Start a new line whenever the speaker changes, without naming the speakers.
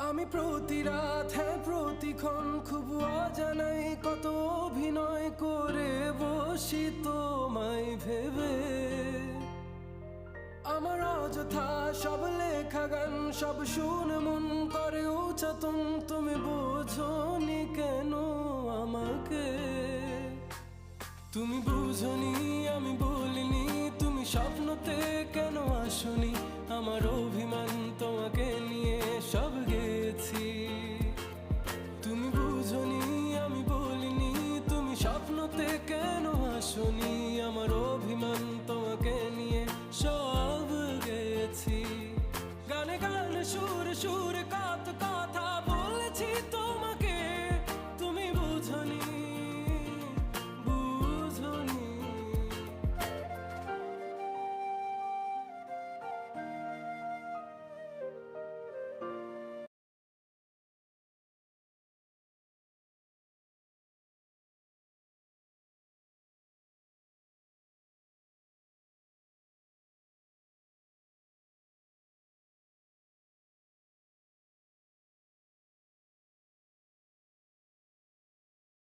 আমি প্রতি রাত প্রতিক্ষণ খুব অজানাই কত অভিনয় করে বসি তোমায় ভেবে। আমার অযথা সব লেখা গান সব শুনে মন করে উচ্চাতন, তুমি বোঝনি কেন আমাকে? তুমি বুঝনি আমি বলিনি, তুমি স্বপ্নতে কেন আসনি? আমার অভিমান তোমাকে নিয়ে সব